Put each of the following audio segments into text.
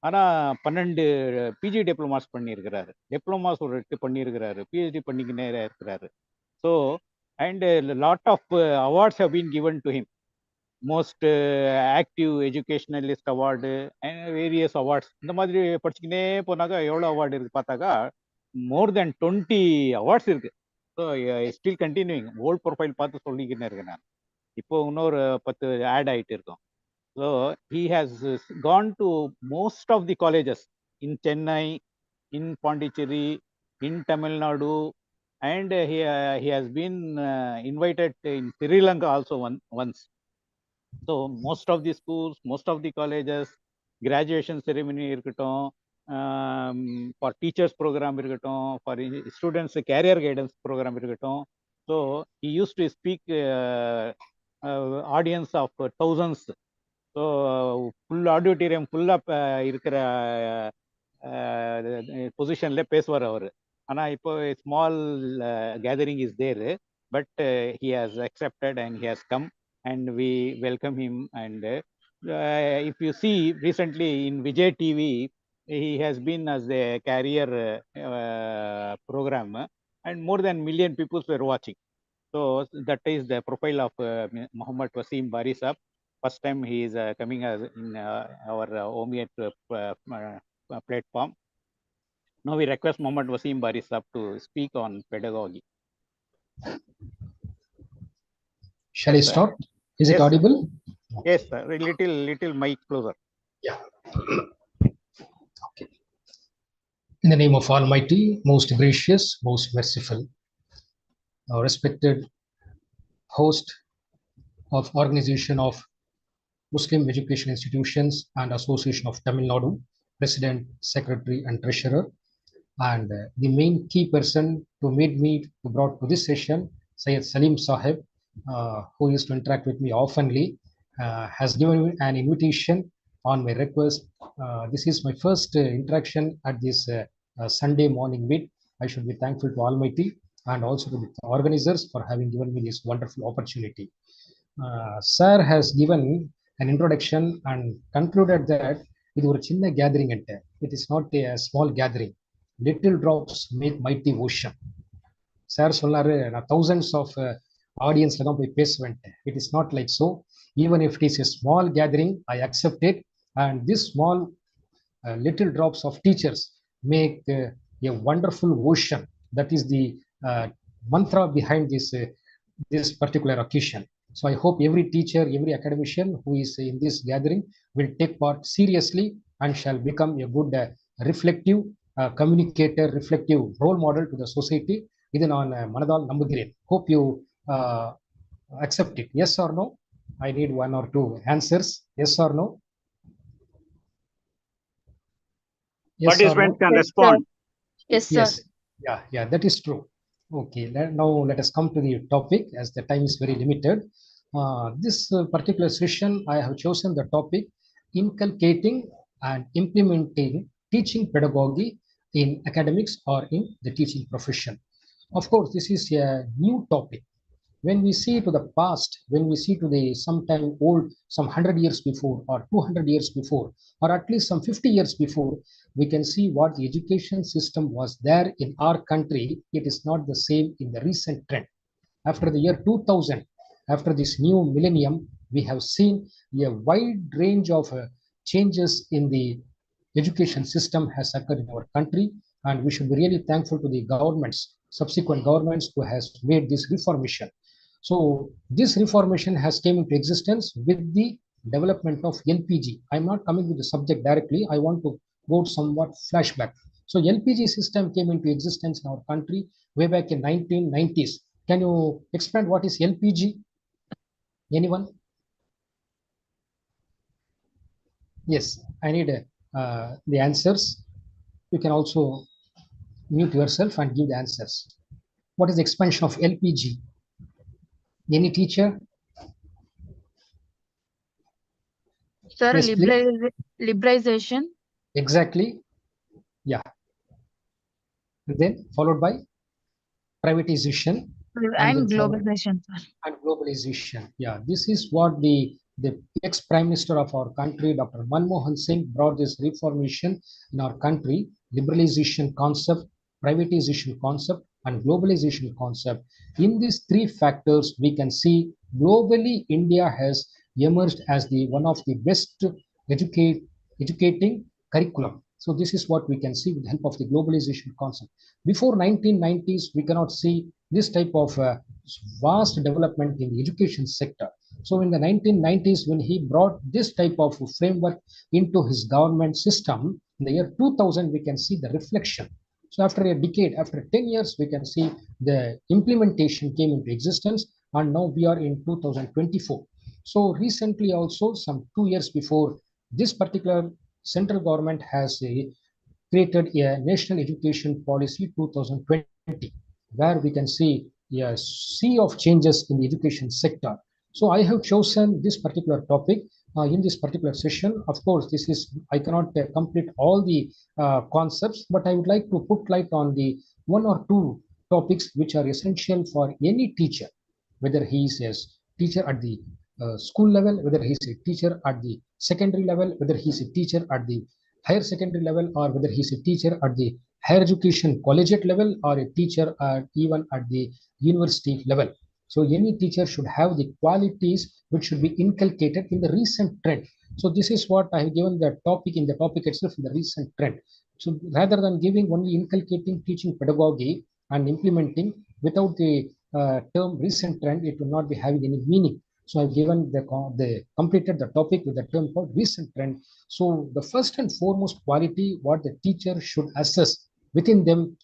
ஆனா 12 PG diplomas பண்ணியிருக்கிறாரு. Diplomas ஒரு 8 பண்ணியிருக்கிறாரு. பிஹெச்டி பண்ணிக்கினே இருக்கிறாரு. So and lot of awards have been given to him. Most active educationalist award and various awards. இந்த மாதிரி படிச்சுக்கினே போனாக்கா எவ்வளோ அவார்டு இருக்கு பார்த்தாக்கா மோர் தென் 20 அவார்ட்ஸ் இருக்கு. So still continuing. Old profile பார்த்து சொல்லிக்கினே இருக்கேன் நான். இப்போ இன்னொரு 10 ஆட் ஆகிட்டு இருக்கோம். So he has gone to most of the colleges in Chennai, in Pondicherry, in Tamil Nadu, and he has been invited in Sri Lanka also once. So most of the schools, most of the colleges, graduation ceremony இருக்கட்டும், for teachers program இருக்கட்டும், for students career guidance program இருக்கட்டும். So he used to speak audience of thousands. So full auditorium ஃபுல்லாக இருக்கிற பொசிஷன்ல பேசுவார் அவர். ஆனால் இப்போ small gathering is there, but he has accepted and he has come and we welcome him. And if you see recently in Vijay TV he has been as a carrier program and more than million people were watching. So that is the profile of Muhammad Waseem Bari Sahab. First time he is coming as in our OMIAT platform. Now we request Muhammad Waseem Bari Sahab to speak on pedagogy. Shall I start? Is it audible? Yes, sir. Little mic closer. Yeah. Okay. In the name of Almighty, most gracious, most merciful, respected host of Organization of Muslim Education Institutions and Association of Tamil Nadu, President, Secretary and Treasurer, and the main key person who made me brought to this session, Syed Salim Sahib, who used to interact with me oftenly, has given me an invitation on my request. This is my first interaction at this Sunday morning meet. I should be thankful to Almighty and also to the organizers for having given me this wonderful opportunity. Sir has given an introduction and concluded that இது ஒரு சின்ன gathering. It is not a small gathering. Little drops make mighty ocean. Sir சொன்னாரு, நான் thousands of ஆடியன்ஸ்ல தான் போய் பேசுவேன். It is not like so. Even if it is a small gathering, I accept it. And this small little drops of teachers make a wonderful ocean. That is the mantra behind this particular occasion. So I hope every teacher, every academician who is in this gathering will take part seriously and shall become a good reflective communicator, reflective role model to the society. இது நான் மனதால் நம்புகிறேன். Hope you accept it. Yes or no? I need 1 or 2 answers. Yes or no? Yes, participant can respond. Yes, sir. Yes. Yeah, that is true. Okay, now let us come to the topic as the time is very limited. This particular session, I have chosen the topic Inculcating and Implementing Teaching Pedagogy in Academics or in the Teaching Profession. Of course, this is a new topic. When we see to the past, when we see to the sometime old, some 100 years before or 200 years before, or at least some 50 years before, we can see what the education system was there in our country. It is not the same in the recent trend. After the year 2000, after this new millennium, we have seen a wide range of changes in the education system has occurred in our country, and we should be really thankful to the governments, subsequent governments who has made this reformation. So this reformation has came into existence with the development of LPG. I'm not coming with the subject directly. I want to go somewhat flashback. So LPG system came into existence in our country way back in 1990s. Can you explain what is LPG? Anyone? Yes, I need the answers. You can also mute yourself and give the answers. What is the expansion of LPG? Any teacher? Sir, Yes, liberalization. Exactly. Yeah. And then followed by privatization And globalization, sir. And globalization. Yeah, this is what the the ex-Prime Minister of our country, Dr. Manmohan Singh, brought this reformation in our country, liberalization concept, privatization concept, and globalization concept. In these three factors, we can see globally India has emerged as the one of the best educating curriculum. So this is what we can see with the help of the globalization concept. Before 1990s, we cannot see this type of vast development in the education sector. So in the 1990s, when he brought this type of framework into his government system, in the year 2000, we can see the reflection. So after a decade, after 10 years, we can see the implementation came into existence, and now we are in 2024. So recently also, some 2 years before, this particular central government has created a national education policy 2020, where we can see a sea of changes in the education sector. So I have chosen this particular topic in this particular session. Of course, this is, I cannot complete all the concepts, but I would like to put light on the one or two topics which are essential for any teacher, whether he is a teacher at the school level, whether he is a teacher at the secondary level, whether he is a teacher at the higher secondary level, or whether he is a teacher at the higher education collegiate level, or a teacher even at the university level. So any teacher should have the qualities which should be inculcated in the recent trend. So this is what I have given the topic in the topic itself, in the recent trend. So rather than giving only inculcating teaching pedagogy and implementing without the term recent trend, it will not be having any meaning. So I've given the completed the topic with the term called recent trend. So the first and foremost quality what the teacher should assess within them,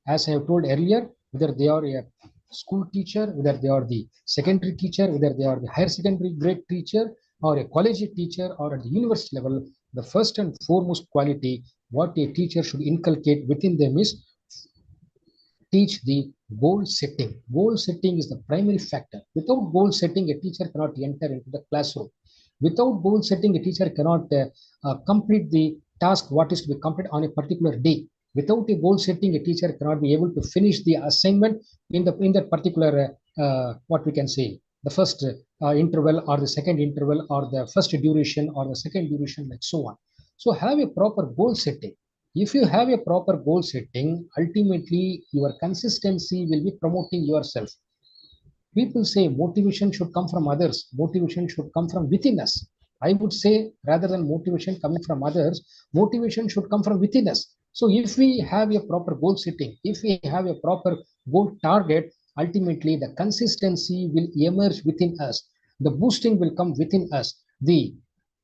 as I have told earlier, whether they are a school teacher, whether they are the secondary teacher, whether they are the higher secondary grade teacher, or a collegiate teacher, or at the university level, the first and foremost quality what a teacher should inculcate within them is teach the goal setting. Goal setting is the primary factor. Without goal setting, a teacher cannot enter into the classroom. Without goal setting, a teacher cannot complete the task what is to be completed on a particular day. Without a goal setting, a teacher cannot be able to finish the assignment in that particular what we can say, the first interval, or the second interval, or the first duration, or the second duration, like so on. So have a proper goal setting. If you have a proper goal setting, ultimately your consistency will be promoting yourself. People say motivation should come from others, motivation should come from within us. I would say rather than motivation coming from others, motivation should come from within us. So if we have a proper goal setting, if we have a proper goal target, ultimately the consistency will emerge within us. The boosting will come within us. The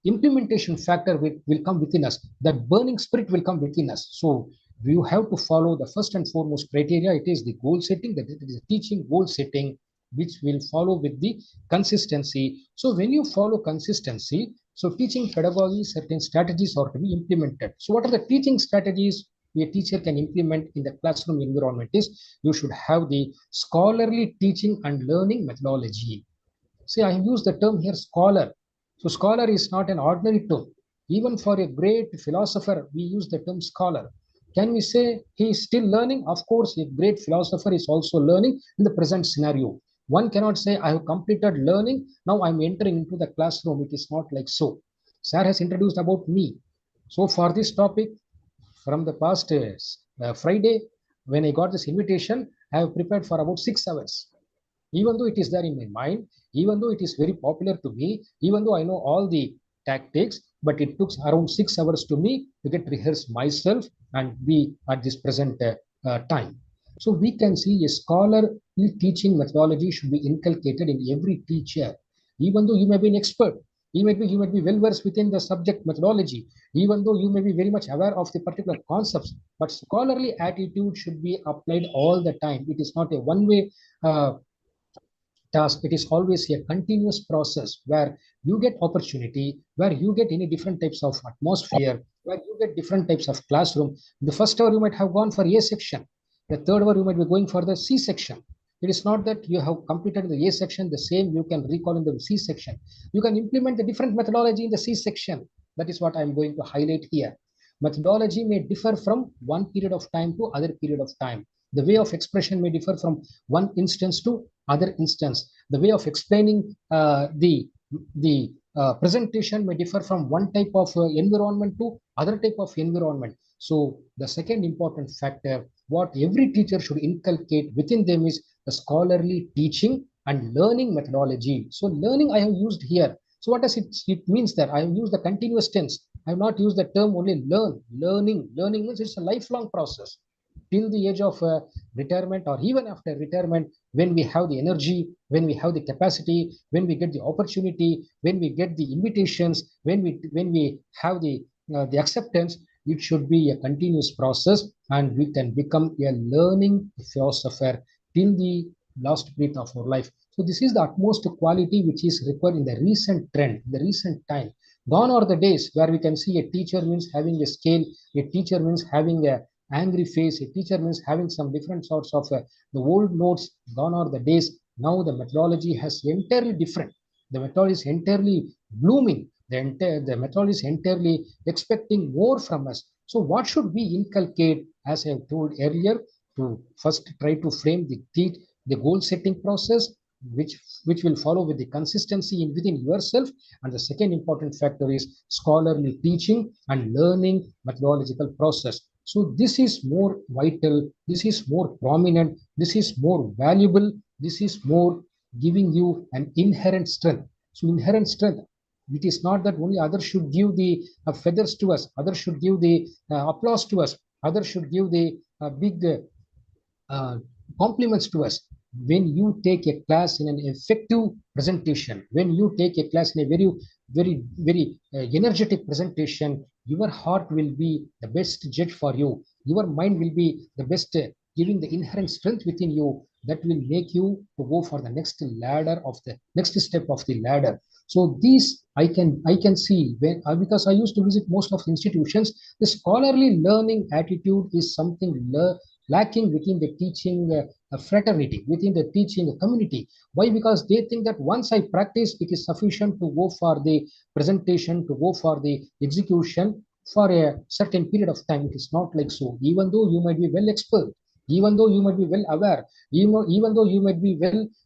implementation factor will come within us. That burning spirit will come within us. So you have to follow the first and foremost criteria. It is the goal setting, that it is a teaching goal setting, which will follow with the consistency. So when you follow consistency, so teaching pedagogy, certain strategies are to be implemented. So what are the teaching strategies a teacher can implement in the classroom environment is, you should have the scholarly teaching and learning methodology. See, I have used the term here, scholar. So scholar is not an ordinary term. Even for a great philosopher, we use the term scholar. Can we say he is still learning? Of course, a great philosopher is also learning in the present scenario. One cannot say, I have completed learning, now I'm entering into the classroom. It is not like so. Sir has introduced about me. So for this topic, from the past Friday, when I got this invitation, I have prepared for about 6 hours. Even though it is there in my mind, even though it is very popular to me, even though I know all the tactics, but it took around 6 hours to me to get rehearsed myself and be at this present time. So we can see a scholarly teaching methodology should be inculcated in every teacher. Even though you may be an expert, you might be well versed within the subject methodology, even though you may be very much aware of the particular concepts, but scholarly attitude should be applied all the time. It is not a one-way task. It is always a continuous process where you get opportunity, where you get any different types of atmosphere, where you get different types of classroom. The first hour you might have gone for A section, the third hour you might be going for the C section. It is not that you have completed the A section, the same you can recall in the C section. You can implement the different methodology in the C section. That is what I'm going to highlight here. Methodology may differ from one period of time to other period of time. The way of expression may differ from one instance to other instance. The way of explaining the presentation may differ from one type of environment to other type of environment. So the second important factor, what every teacher should inculcate within them is the scholarly teaching and learning methodology. So learning I have used here. So what does it means that I have used the continuous tense. I have not used the term only learn. Learning means it's a lifelong process till the age of retirement or even after retirement, when we have the energy, when we have the capacity, when we get the opportunity, when we get the invitations, when we have the acceptance, it should be a continuous process, and we can become a learning philosopher till the last breath of our life. So this is the utmost quality which is required in the recent trend, the recent time. Gone are the days where we can see a teacher means having a scale, a teacher means having a angry face, a teacher means having some different sorts of the old notes. Gone are the days. Now the methodology has entirely different. The methodology is entirely blooming. The methodology is entirely expecting more from us. So what should we inculcate, as I have told earlier, to first try to frame the goal setting process, which will follow with the consistency within yourself. And the second important factor is scholarly teaching and learning methodological process. So this is more vital, this is more prominent, this is more valuable, this is more giving you an inherent strength. So inherent strength, it is not that only others should give the feathers to us, others should give the applause to us, others should give the big uh, compliments to us. When you take a class in an effective presentation, when you take a class in a very energetic presentation, your heart will be the best judge for you. Your mind will be the best, giving the inherent strength within you that will make you to go for the next ladder of the next step of the ladder. So these I can see when because I used to visit most of the institutions. The scholarly learning attitude is something lacking within the teaching fraternity, within the teaching community. Why? Because they think that once I practice, it is sufficient to go for the presentation, to go for the execution for a certain period of time. It is not like so. Even though you might be well expert, even though you might be well aware, even though you might be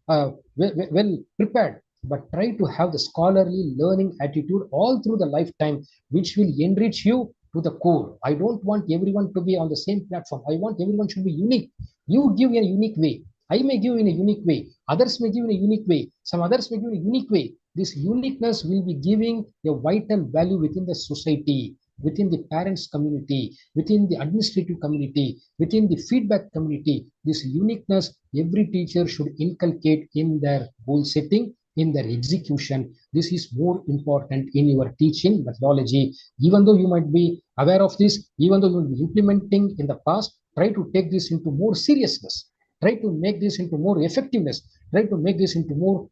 well prepared, but try to have the scholarly learning attitude all through the lifetime, which will enrich you to the core. I don't want everyone to be on the same platform. I want everyone should be unique. You give in a unique way. I may give in a unique way. Others may give in a unique way. Some others may give in a unique way. This uniqueness will be giving a vital value within the society, within the parents community, within the administrative community, within the feedback community. This uniqueness, every teacher should inculcate in their goal setting, in their execution. This is more important in your teaching methodology. Even though you might be aware of this, even though you will be implementing in the past, try to take this into more seriousness. Try to make this into more effectiveness. Try to make this into more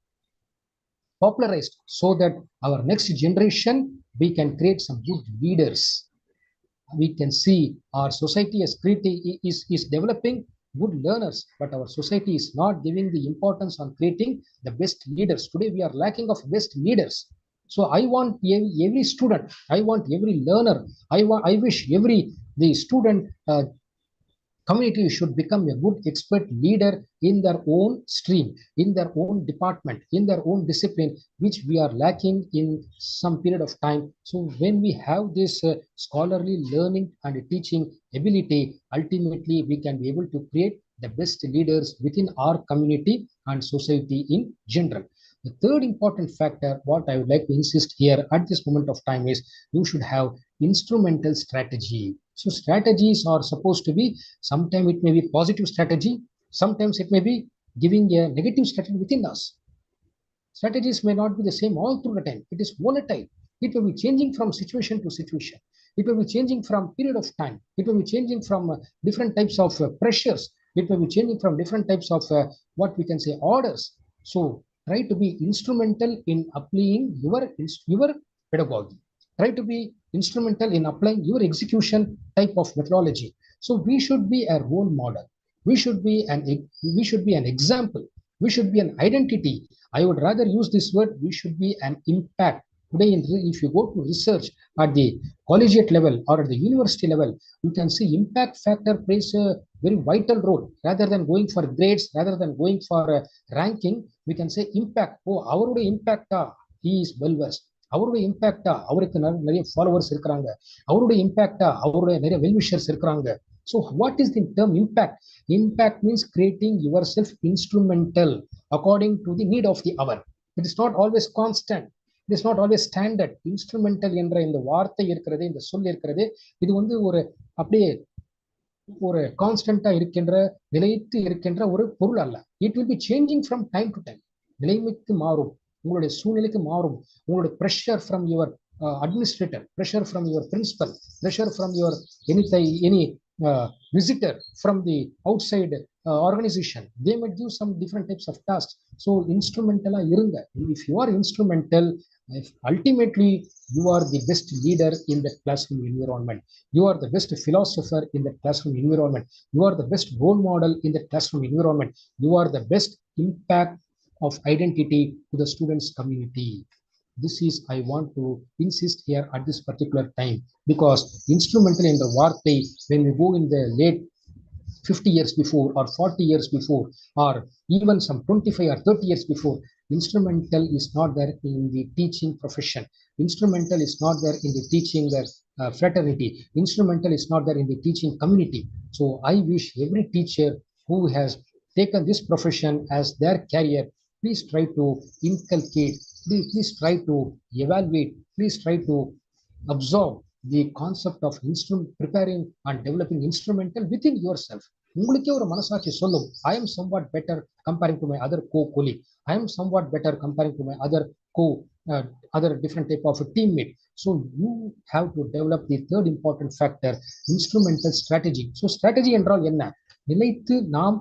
popularized, so that our next generation, we can create some good leaders. We can see our society is developing good learners, but our society is not giving the importance on creating the best leaders. Today we are lacking of best leaders. So I want every student, I want every learner, I wish every the student community should become a good expert leader in their own stream, in their own department, in their own discipline, which we are lacking in some period of time. So when we have this scholarly learning and teaching ability, ultimately we can be able to create the best leaders within our community and society in general. The third important factor, what I would like to insist here at this moment of time, is you should have instrumental strategy. So strategies are supposed to be, sometimes it may be positive strategy, sometimes it may be giving a negative strategy within us. Strategies may not be the same all through the time. It is volatile. It will be changing from situation to situation. It will be changing from period of time. It will be changing from different types of pressures. It will be changing from different types of what we can say orders. So try to be instrumental in applying your pedagogy. Try to be instrumental in applying your execution type of methodology. So we should be a role model. We should be an example. We should be an identity. I would rather use this word. We should be an impact. Today, if you go to research at the collegiate level or at the university level, you can see impact factor plays a very vital role. Rather than going for grades, rather than going for ranking, we can say impact. Oh, our impact, he is well versed. அவருடைய இம்பாக்டா அவருக்கு நிறைய followers இருக்கிறாங்க, அவருடைய இம்பாக்டா அவருடைய நிறைய well-wishers இருக்கிறாங்க. So what is the term impact? Impact means creating yourself instrumental according to the need of the hour. It is not always constant. It is not always standard. Instrumental என்ற இந்த வார்த்தை இருக்கிறது, இந்த சொல் இருக்கிறது, இது வந்து ஒரு அப்படியே ஒரு கான்ஸ்டன்டா இருக்கின்ற, நிலைத்து இருக்கின்ற ஒரு பொருள் அல்ல. It will be changing from time to time. நிலைமைக்கு மாறும், உங்களுடைய சூழ்நிலைக்கு மாறும். உங்களுடைய pressure from your administrator, pressure from your principal, pressure from your any visitor from the outside organization, they might give some different types of tasks. So instrumental irunga. If you are instrumental, ultimately you are the best leader in the classroom environment, you are the best philosopher in the classroom environment, you are the best role model in the classroom environment, you are the best impact of identity to the students community. This is I want to insist here at this particular time, because instrumental in the வார்த்தை, when we go in the late 50 years before or 40 years before or even some 25 or 30 years before, instrumental is not there in the teaching profession, instrumental is not there in the teaching fraternity, instrumental is not there in the teaching community. So I wish every teacher who has taken this profession as their career, please try to inculcate, please try to evaluate, please try to absorb the concept of preparing and developing instrumental within yourself. உங்களுக்கே ஒரு மனசாட்சி சொல்லும், I am somewhat better comparing to my other co-colleague, I am somewhat better comparing to my other different type of a teammate. So you have to develop the third important factor, instrumental strategy. So strategy என்றால் என்ன? நிலைத்து நாம்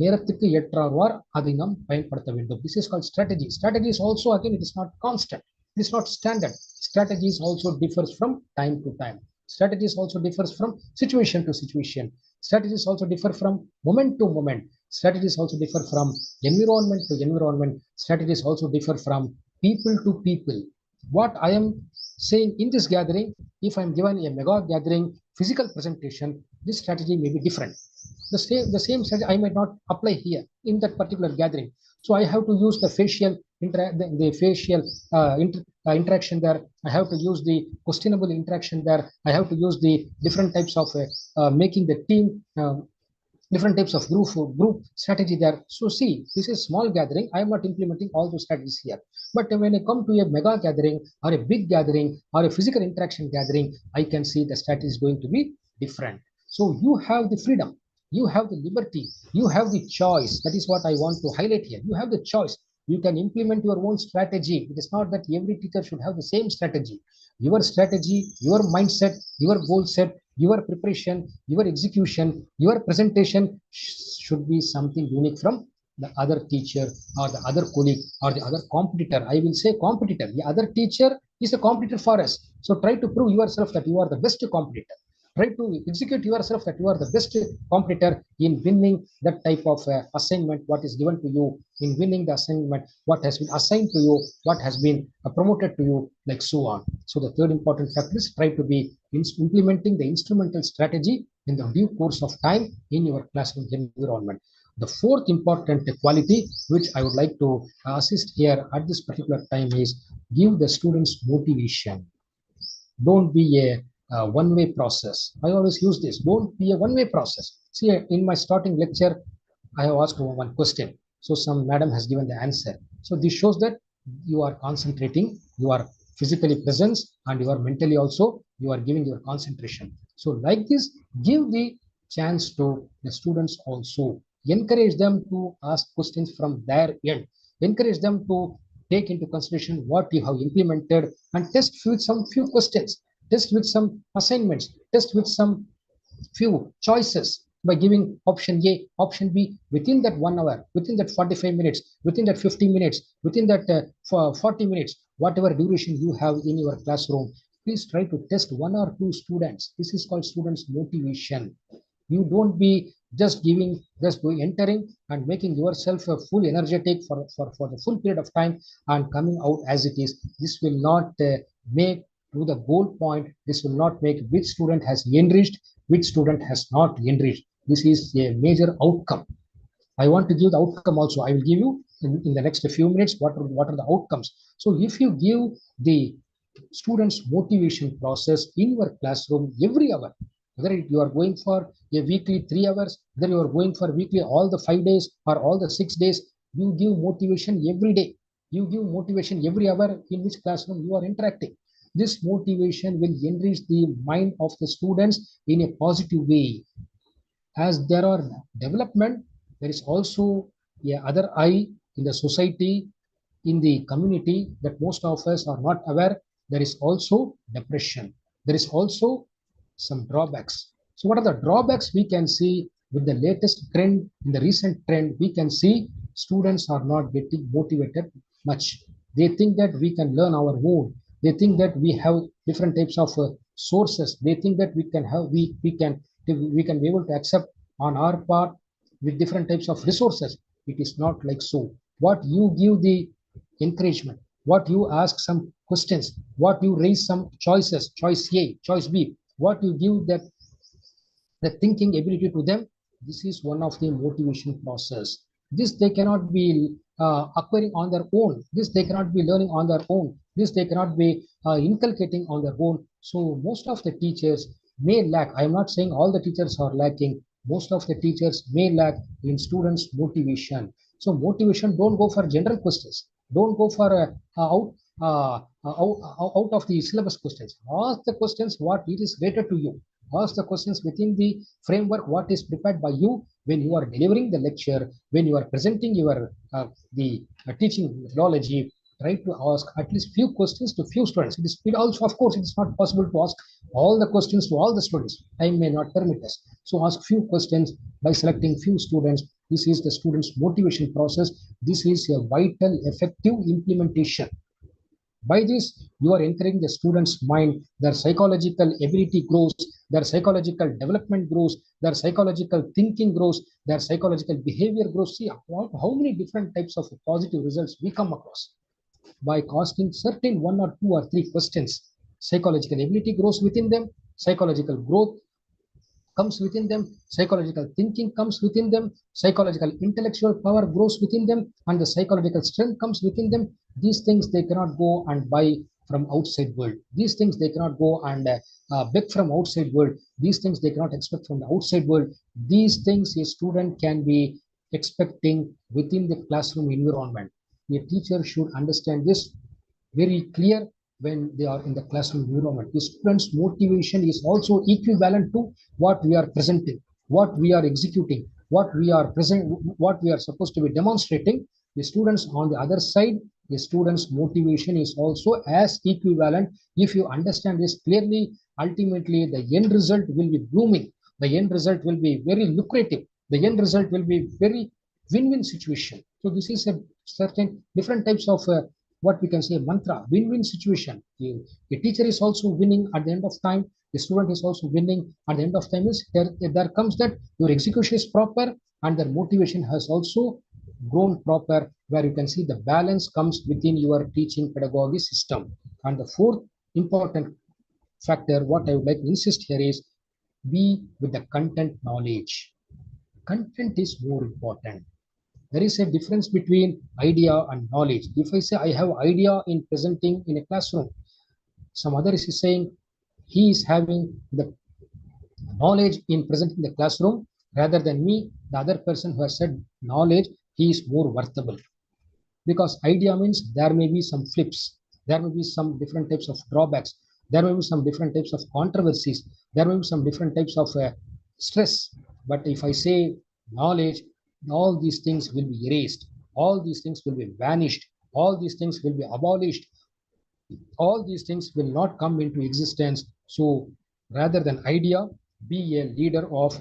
நேரத்துக்கு ஏற்றவாறு அதை நாம் பயன்படுத்த வேண்டும். This is called strategy. Strategy is also, again, it is not constant, it is not standard. Strategies also differs from time to time. Strategies also differs from situation to situation. Strategies also differ from moment to moment. Strategies also differ from environment to environment. Strategies also differ from people to people. What I am saying in this gathering, if I am given a mega gathering physical presentation, this strategy may be different. The same strategy I might not apply here in that particular gathering. So I have to use the facial interaction there. I have to use the questionable interaction there. I have to use the different types of making the team, different types of group strategy there. So see, this is small gathering. I am not implementing all those strategies here. But when I come to a mega gathering or a big gathering or a physical interaction gathering, I can see the strategy is going to be different. So you have the freedom, you have the liberty, you have the choice. That is what I want to highlight here. You have the choice. You can implement your own strategy. It is not that every teacher should have the same strategy. Your strategy, your mindset, your goal set, your preparation, your execution, your presentation should be something unique from the other teacher or the other colleague or the other competitor. I will say competitor. The other teacher is a competitor for us. So try to prove yourself that you are the best competitor. Try to execute yourself that you are the best competitor in winning that type of assignment what is given to you, in winning the assignment what has been assigned to you, what has been promoted to you, like so on. So the third important factor is try to be implementing the instrumental strategy in the due course of time in your classroom environment. The fourth important quality which I would like to assist here at this particular time is give the students motivation. Don't be a one-way process. I always use this. Don't be a one-way process. See, in my starting lecture, I have asked one question. So some madam has given the answer. So this shows that you are concentrating, you are physically present, and you are mentally also, you are giving your concentration. So like this, give the chance to the students also. Encourage them to ask questions from their end. Encourage them to take into consideration what you have implemented and test with some few questions. Test with some assignments, test with some few choices by giving option A, option B within that 1 hour, within that 45 minutes, within that 50 minutes, within that 40 minutes, whatever duration you have in your classroom. Please try to test 1 or 2 students. This is called students motivation. You don't be just giving, just going entering and making yourself full energetic for the full period of time and coming out as it is. This will not make to the goal point. This will not make which student has enriched, which student has not enriched. This is a major outcome. I want to give the outcome also. I will give you in the next few minutes what are the outcomes. So if you give the students motivation process in your classroom every hour, whether you are going for a weekly 3 hours, whether you are going for weekly all the 5 days or all the 6 days, you give motivation every day. You give motivation every hour in which classroom you are interacting. This motivation will enrich the mind of the students in a positive way. As there are development, there is also a other eye in the society, in the community that most of us are not aware. There is also depression. There is also some drawbacks. So what are the drawbacks we can see with the latest trend? In the recent trend, we can see students are not getting motivated much. They think that we can learn our own. They think that we have different types of sources. They think that we can be able to accept on our part with different types of resources. It is not like so. What you give the encouragement, what you ask some questions, what you raise some choices, choice A, choice B, what you give that the thinking ability to them, this is one of the motivation process. This they cannot be acquiring on their own. This they cannot be learning on their own. This they cannot be inculcating on their own. So most of the teachers may lack. I am not saying all the teachers are lacking. Most of the teachers may lack in students motivation. So motivation, don't go for general questions. Don't go for out of the syllabus questions. Ask the questions what it is related to you. Ask the questions within the framework what is prepared by you when you are delivering the lecture, when you are presenting your the teaching methodology. Try to ask at least few questions to few students. It also, of course, it is not possible to ask all the questions to all the students. Time may not permit us. So ask few questions by selecting few students. This is the students motivation process. This is a vital effective implementation. By this, you are encouraging the student's mind, their psychological ability grows, their psychological development grows, their psychological thinking grows, their psychological behavior grows. See how many different types of positive results we come across by asking certain one or two or three questions. Psychological ability grows within them, psychological growth comes within them, psychological thinking comes within them, psychological intellectual power grows within them, and the psychological strength comes within them. These things they cannot go and buy from outside world. These things they cannot go and beg from outside world. These things they cannot expect from the outside world. These things a student can be expecting within the classroom environment. A teacher should understand this very clear when they are in the classroom environment. The students' motivation is also equivalent to what we are presenting, what we are executing, what we are supposed to be demonstrating. The students on the other side, the students' motivation is also as equivalent. If you understand this clearly, ultimately the end result will be blooming. The end result will be very lucrative. The end result will be very win-win situation. So this is a certain different types of what we can say mantra, win-win situation. The teacher is also winning at the end of time. The student is also winning at the end of time. Is there comes that your execution is proper and their motivation has also grown proper, where you can see the balance comes within your teaching pedagogy system. And the fourth important factor, what I would like to insist here is be with the content knowledge. Content is more important. There is a difference between idea and knowledge. If I say I have idea in presenting in a classroom, some other is saying he is having the knowledge in presenting the classroom rather than me, the other person who has said knowledge, he is more worthable. Because idea means there may be some flips, there may be some different types of drawbacks, there may be some different types of controversies, there may be some different types of stress. But if I say knowledge, all these things will be erased, all these things will be vanished, all these things will be abolished, all these things will not come into existence. So rather than idea, be a leader of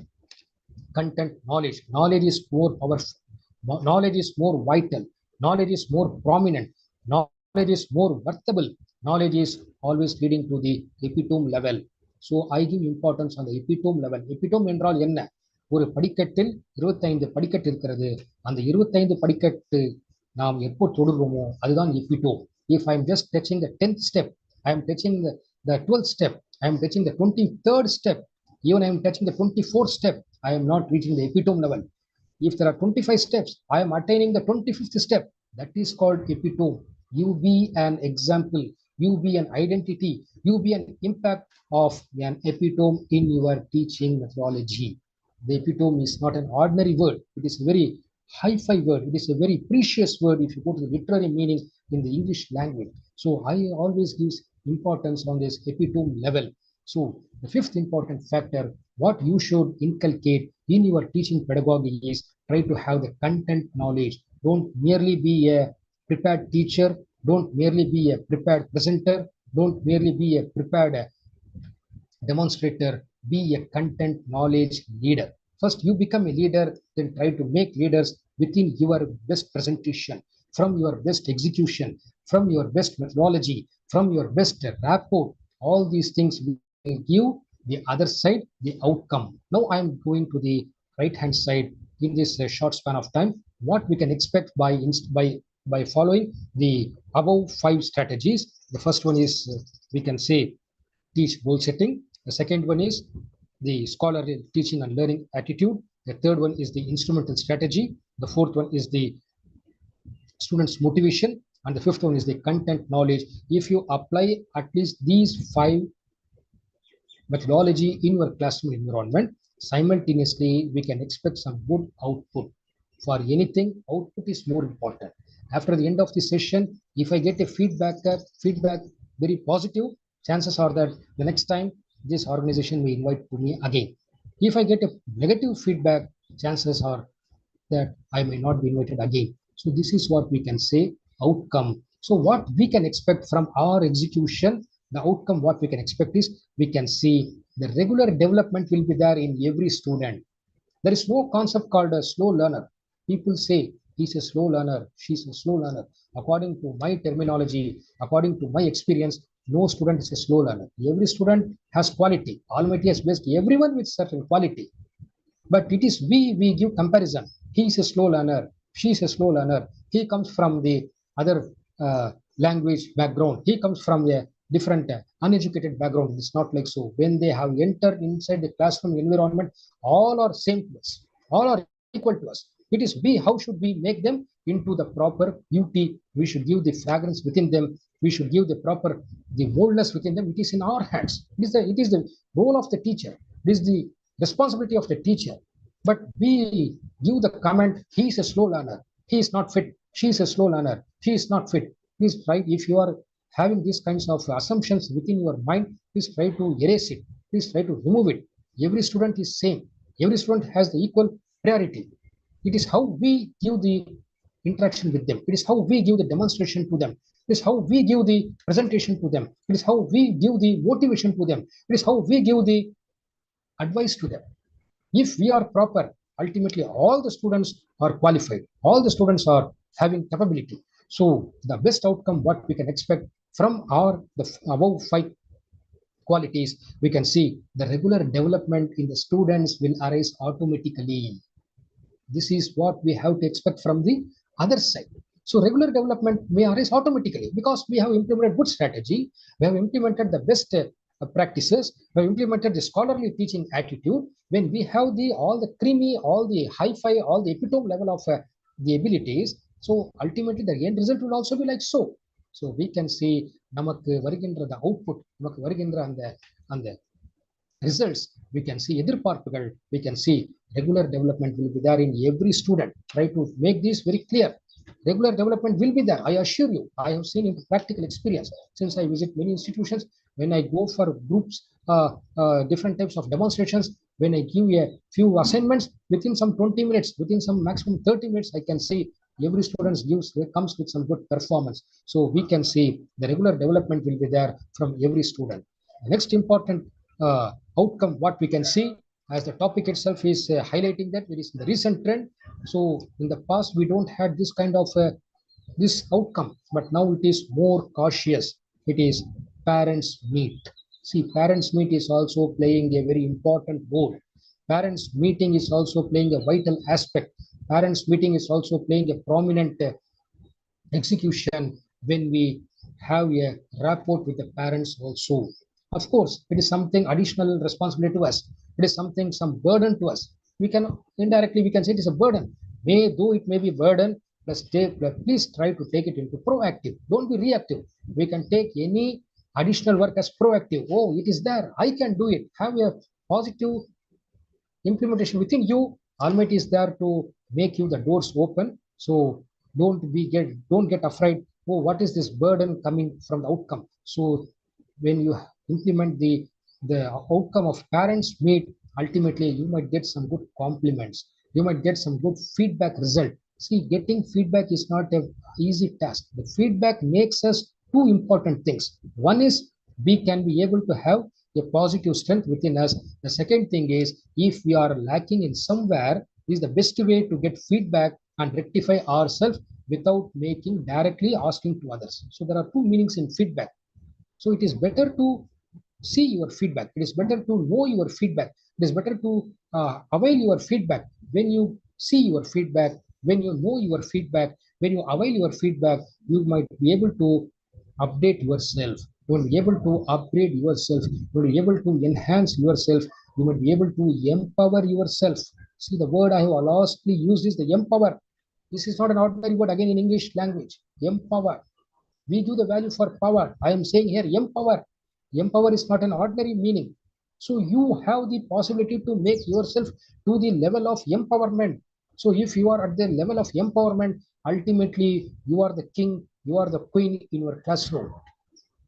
content knowledge. Knowledge is more powerful. Knowledge is more vital. Knowledge is more prominent. Knowledge is more worthable. Knowledge is always leading to the epitome level. So I give importance on the epitome level. Epitome என்றால் என்ன? ஒரு படிக்கட்டில் 25 படிக்கட்டு இருக்கிறது. அந்த 25 படிக்கட்டு நாம் எப்போ தொடுறோமோ அதுதான் epitome. If I am just touching the 10th step, I am touching the 12th step, I am touching the 23rd step, even I am touching the 24th step, I am not reaching the epitome level. If there are 25 steps, I am attaining the 25th step. That is called epitome. You be an example. You be an identity. You be an impact of an epitome in your teaching methodology. The epitome is not an ordinary word. It is a very hi-fi word. It is a very precious word if you go to the literary meaning in the English language. So I always give importance on this epitome level. So the fifth important factor, what you should inculcate in your teaching pedagogy is try to have the content knowledge. Don't merely be a prepared teacher. Don't merely be a prepared presenter. Don't merely be a prepared demonstrator. Be a content knowledge leader. First, you become a leader, then try to make leaders within your best presentation, from your best execution, from your best methodology, from your best rapport. All these things will give the other side the outcome. Now I'm going to the right hand side in this short span of time. What we can expect by following the above 5 strategies. The first one is we can say teach goal setting. The second one is the scholarly teaching and learning attitude. The third one is the instrumental strategy. The fourth one is the students' motivation. And the fifth one is the content knowledge. If you apply at least these 5 methodology in your classroom environment, simultaneously we can expect some good output. For anything, output is more important. After the end of the session, if I get a feedback very positive, chances are that the next time this organization may invite to me again. If I get a negative feedback, chances are that I may not be invited again. So this is what we can say outcome. So what we can expect from our execution, the outcome, what we can expect is we can see the regular development will be there in every student. There is no concept called a slow learner. People say he's a slow learner, she's a slow learner. According to my terminology, according to my experience, no student is a slow learner. Every student has quality. Almighty has blessed everyone with certain quality. But it is we give comparison. He is a slow learner. She is a slow learner. He comes from the other language background. He comes from a different uneducated background. It's not like so. When they have entered inside the classroom environment, all are same to us. All are equal to us. It is we. How should we make them into the proper beauty? We should give the fragrance within them. We should give the proper the boldness within them. It is in our hands. It is the role of the teacher. It is the responsibility of the teacher. But we give the comment, he is a slow learner, he is not fit, she is a slow learner, she is not fit. Please try, if you are having these kinds of assumptions within your mind, please try to erase it. Please try to remove it. Every student is same. Every student has the equal priority. It is how we give the interaction with them. It is how we give the demonstration to them. It is how we give the presentation to them. It is how we give the motivation to them. It is how we give the advice to them. If we are proper, ultimately all the students are qualified, all the students are having capability. So the best outcome what we can expect from our the above 5 qualities, we can see the regular development in the students will arise automatically. This is what we have to expect from the other side. So regular development may arise automatically because we have implemented good strategy, we have implemented the best practices, we have implemented the scholarly teaching attitude. When we have the all the creamy, all the hi-fi, all the epitome level of the abilities, so ultimately the end result will also be like so. So we can see நமக்கு வருகின்ற the output, நமக்கு வருகின்ற அந்த results, we can see எதிர்பார்ப்புகள், we can see regular development will be there in every student. Try to make this very clear. Regular development will be there. I assure you. I have seen in practical experience since I visit many institutions. When I go for groups, different types of demonstrations, when I give a few assignments, within some 20 minutes, within some maximum 30 minutes, I can see every student comes with some good performance. So we can see the regular development will be there from every student. The next important outcome, what we can see as the topic itself is highlighting that there is the recent trend. So in the past we don't had this kind of this outcome, but now it is more cautious. It is parents meet. See, parents meet is also playing a very important role. Parents meeting is also playing a vital aspect. Parents meeting is also playing a prominent execution when we have a rapport with the parents also. Of course, it is something additional responsibility to us. It is something, some burden to us. we can indirectly we can say it is a burden. Though it may be burden, please try to take it into proactive. Don't be reactive. We can take any additional work as proactive. Oh, it is there. I can do it. Have a positive implementation within you. Almighty is there to make you the doors open. So don't get afraid. Oh, what is this burden coming from the outcome? So when you implement the outcome of parents meet, ultimately you might get some good compliments. You might get some good feedback result. See, getting feedback is not a easy task. The feedback makes us two important things. One is we can be able to have a positive strength within us. The second thing is, if we are lacking in somewhere, is the best way to get feedback and rectify ourselves without making directly asking to others. So there are two meanings in feedback. So it is better to see your feedback. It is better to know your feedback. It is better to avail your feedback. When you see your feedback, when you know your feedback, when you avail your feedback, you might be able to update yourself. You will be able to upgrade yourself. You will be able to enhance yourself. You might be able to empower yourself. See, the word I have lastly used is the empower. This is not an ordinary word again in English language. Empower. We do the value for power. I am saying here empower. Empower is not an ordinary meaning. So you have the possibility to make yourself to the level of empowerment. So if you are at the level of empowerment, ultimately you are the king, you are the queen in your classroom.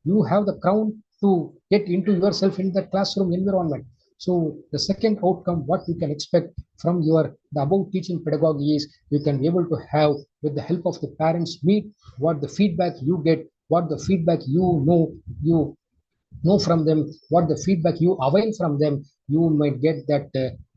You have the crown to get into yourself in the classroom environment. So the second outcome, what you can expect from the above teaching pedagogy is you can be able to have, with the help of the parents meet, what the feedback you get, what the feedback you know from them, what the feedback you avail from them, you might get that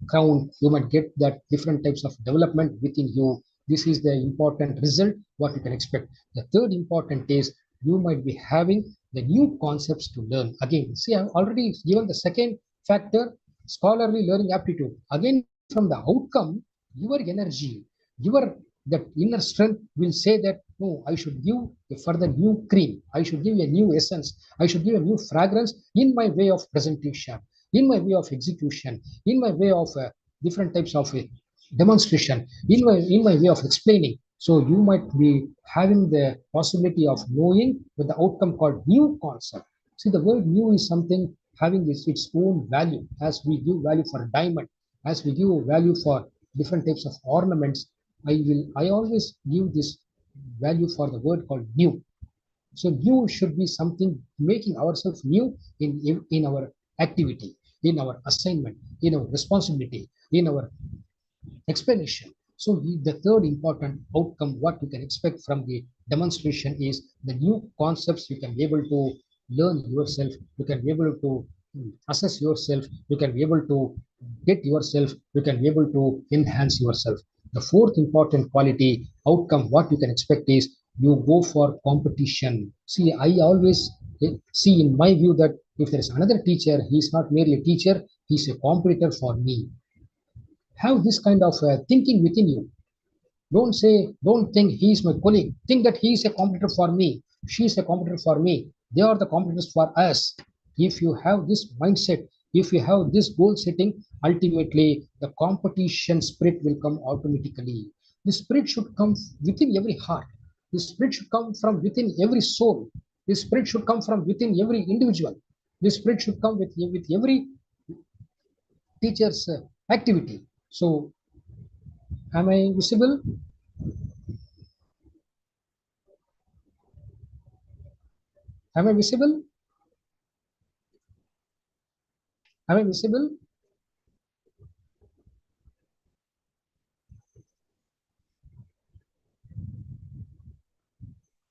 crown, you might get that different types of development within you. This is the important result, what you can expect. The third important is you might be having the new concepts to learn. Again, see, I've already given the second factor, scholarly learning aptitude. Again, from the outcome, your energy, your that inner strength will say that no, I should give a further new cream, I should give a new essence, I should give a new fragrance in my way of presentation, in my way of execution, in my way of different types of demonstration, in my way of explaining. So you might be having the possibility of knowing with the outcome called new concept. See, the word new is something having its own value, as we give value for a diamond, as we give value for different types of ornaments. I always give this value for the word called new. So new should be something making ourselves new in our activity, in our assignment, in our responsibility, in our explanation. So the third important outcome, what you can expect from the demonstration is the new concepts you can be able to learn yourself, you can be able to assess yourself, you can be able to get yourself, you can be able to enhance yourself. The fourth important quality outcome, what you can expect is you go for competition. See, I always see in my view that if there is another teacher, he is not merely a teacher, he is a competitor for me. Have this kind of thinking within you. Don't think he is my colleague. Think that he is a competitor for me. She is a competitor for me. They are the competitors for us. If you have this mindset, if you have this goal setting, ultimately the competition spirit will come automatically. The spirit should come within every heart. The spirit should come from within every soul. The spirit should come from within every individual. The spirit should come with every teacher's activity. So, am I visible? Am I visible? Am I visible?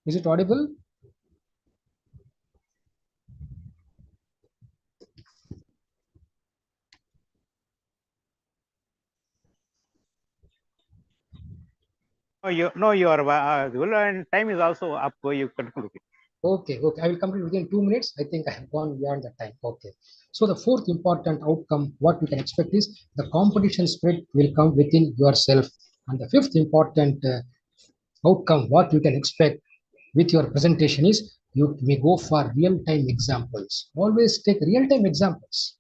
Is it audible? You are audible, and time is also up. You conclude it. Okay. I will complete within 2 minutes. I think I have gone beyond the time. Okay. So the fourth important outcome, what we can expect is the competition spirit will come within yourself. And the fifth important outcome, what you can expect with your presentation is you may go for real-time examples. Always take real-time examples.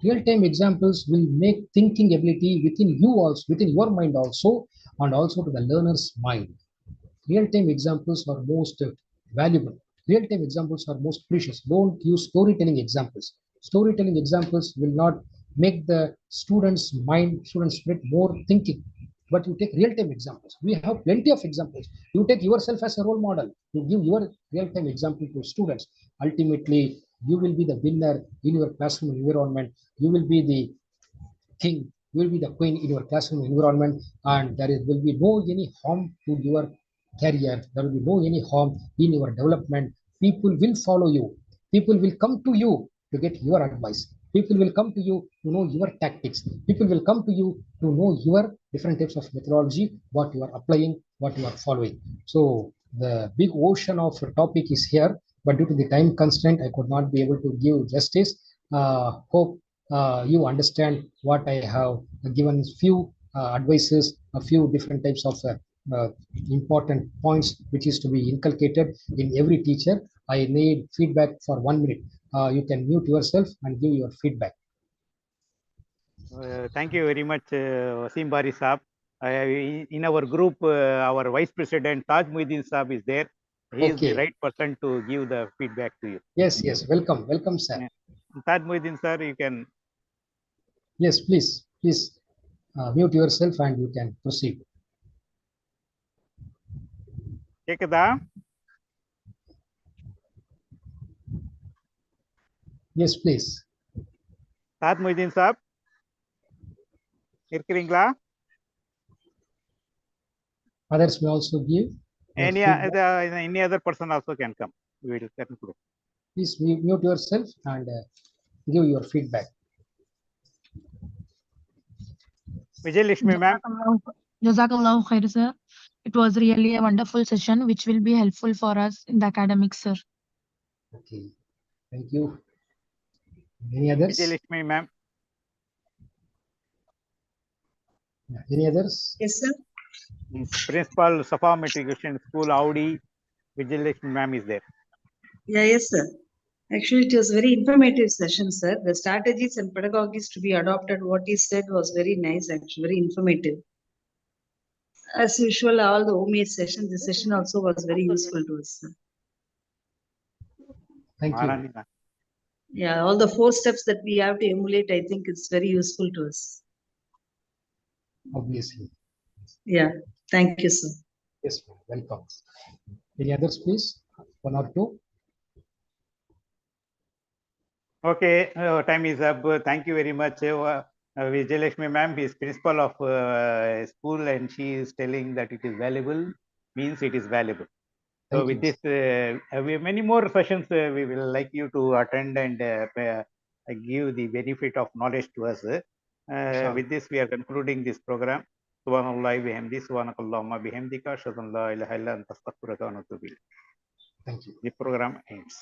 Real-time examples will make thinking ability within you also, within your mind also, and also to the learner's mind. Real-time examples are most valuable. Real-time examples are most precious. Don't use storytelling examples. Storytelling examples will not make the student's mind, students get more thinking. But you take real-time examples. We have plenty of examples. You take yourself as a role model. You give your real-time example to students. Ultimately, you will be the winner in your classroom environment. You will be the king, you will be the queen in your classroom environment, and will be no any harm to your career. There will be no any harm in your development. People will follow you. People will come to you to get your advice. People will come to you to know your tactics. People will come to you to know your different types of methodology, what you are applying, what you are following. So the big ocean of topic is here, but due to the time constraint, I could not be able to give justice. Hope you understand what I have given few advices, a few different types of important points which is to be inculcated in every teacher. I need feedback for 1 minute. You can mute yourself and give your feedback. Thank you very much, Waseem Bari Saab. In our group, our Vice President Taj Muhyiddin Saab is there. He is the Okay. right person to give the feedback to you. Yes, yes. Welcome, welcome, sir. Yeah. Taj Muhyiddin sir, you can. Yes, please, please mute yourself and you can proceed. கேக்குதா? Yes, please. Taj Muhyiddin Saab, இருக்கிறீங்களா? Others may also give. Any other person also can come. We will conclude. Please mute yourself and give your feedback. Vijayalakshmi ma'am. Jazakallahu khair, sir. It was really a wonderful session which will be helpful for us in the academics, sir. Okay, thank you. Any others? Vijayalakshmi ma'am. Any others? Yes, sir. Principal Safa Matriculation School, Audi. Vijayalakshmi ma'am is there. Yeah, yes, sir. Actually, it was very informative session, sir. The strategies and pedagogies to be adopted, what he said was very nice, actually, very informative. As usual, all the homemade sessions, this session also was very useful to us, sir. Thank you. Yeah, all the 4 steps that we have to emulate, I think it's very useful to us. Obviously. Yeah, thank you, sir. Yes, welcome. Any others, please? 1 or 2? Okay, time is up. Thank you very much. Vijayalakshmi ma'am is principal of school and she is telling that it is valuable, means it is valuable. So Thank with you. this, we have many more sessions we will like you to attend and give the benefit of knowledge to us. Sure. With this, we are concluding this program. Subhanallah bihamdi, subhanakallahumma bihamdika, ashhadu an la ilaha illa anta astaghfiruka wa atubu ilayk. Thank you. The program ends.